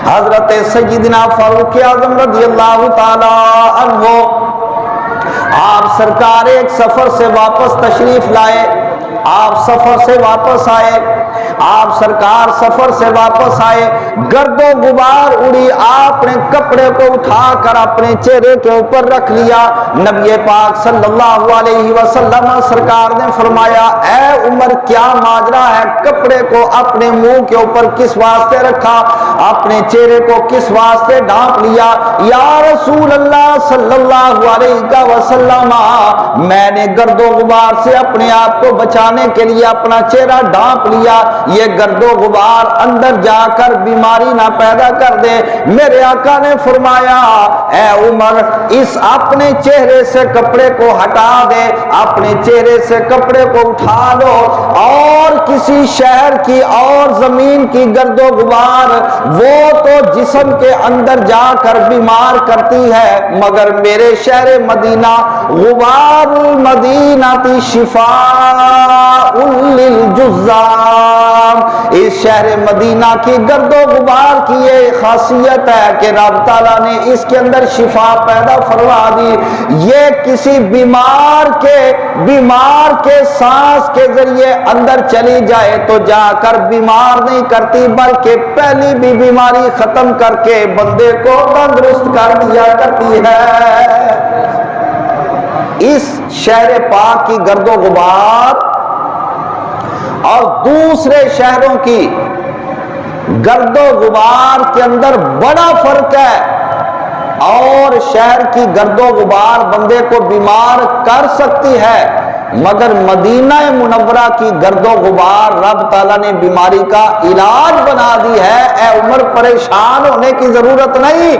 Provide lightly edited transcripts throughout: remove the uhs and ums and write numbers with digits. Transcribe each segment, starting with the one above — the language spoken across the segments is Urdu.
حضرت سیدنا فاروق اعظم رضی اللہ تعالی عنہ آپ سرکار ایک سفر سے واپس تشریف لائے، آپ سفر سے واپس آئے، آپ سرکار سفر سے واپس آئے، گرد و غبار اڑی، آپ نے کپڑے کو اٹھا کر اپنے چہرے کے اوپر رکھ لیا۔ نبی پاک صلی اللہ علیہ وسلم سرکار نے فرمایا اے عمر کیا ماجرا ہے، کپڑے کو اپنے منہ کے اوپر کس واسطے رکھا، اپنے چہرے کو کس واسطے ڈھانپ لیا؟ یا رسول اللہ صلی اللہ علیہ وسلم میں نے گرد و غبار سے اپنے آپ کو بچانے کے لیے اپنا چہرہ ڈھانپ لیا، یہ گرد و غبار اندر جا کر بیماری نہ پیدا کر دے۔ میرے آقا نے فرمایا اے عمر اس اپنے چہرے سے کپڑے کو ہٹا دے، اپنے چہرے سے کپڑے کو اٹھا لو، اور کسی شہر کی اور زمین کی گرد و غبار وہ تو جسم کے اندر جا کر بیمار کرتی ہے، مگر میرے شہر مدینہ غبار المدینہ تی شفاء للجزام، اس شہر مدینہ کی گرد و غبار کی یہ خاصیت ہے کہ رب تعالیٰ نے اس کے اندر شفا پیدا فرما دی۔ یہ کسی بیمار کے سانس کے ذریعے اندر چلی جائے تو جا کر بیمار نہیں کرتی، بلکہ پہلی بھی بیماری ختم کر کے بندے کو تندرست کر دیا کرتی ہے۔ اس شہر پاک کی گرد و غبار اور دوسرے شہروں کی گرد و غبار کے اندر بڑا فرق ہے، اور شہر کی گرد و غبار بندے کو بیمار کر سکتی ہے، مگر مدینہ منورہ کی گرد و غبار رب تعالیٰ نے بیماری کا علاج بنا دی ہے۔ اے عمر پریشان ہونے کی ضرورت نہیں،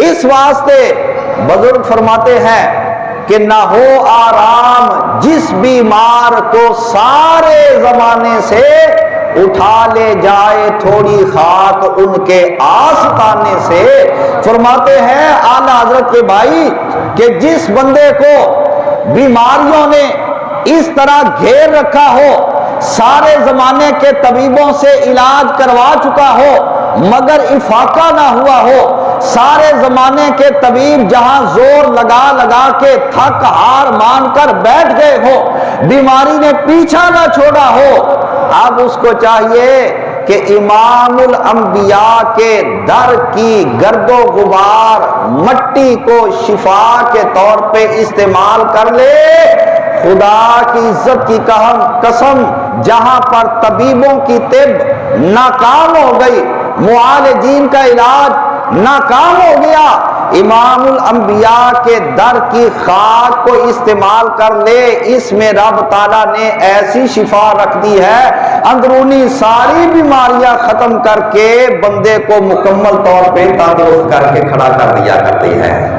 اس واسطے بزرگ فرماتے ہیں کہ نہ ہو آرام جس بیمار کو سارے زمانے سے اٹھا لے جائے تھوڑی خاک ان کے آستانے سے۔ فرماتے ہیں اعلیٰ حضرت کے بھائی کہ جس بندے کو بیماریوں نے اس طرح گھیر رکھا ہو، سارے زمانے کے طبیبوں سے علاج کروا چکا ہو مگر افاقہ نہ ہوا ہو، سارے زمانے کے طبیب جہاں زور لگا لگا کے تھک ہار مان کر بیٹھ گئے ہو، بیماری نے پیچھا نہ چھوڑا ہو، اب اس کو چاہیے کہ امام الانبیاء کے در کی گرد و غبار مٹی کو شفا کے طور پہ استعمال کر لے۔ خدا کی عزت کی قسم جہاں پر طبیبوں کی طب ناکام ہو گئی، معالجین کا علاج ناکام ہو گیا، امام الانبیاء کے در کی خاک کو استعمال کر لے، اس میں رب تعالیٰ نے ایسی شفا رکھ دی ہے، اندرونی ساری بیماریاں ختم کر کے بندے کو مکمل طور پہ تندرست کر کے کھڑا کر دیا کرتی ہے۔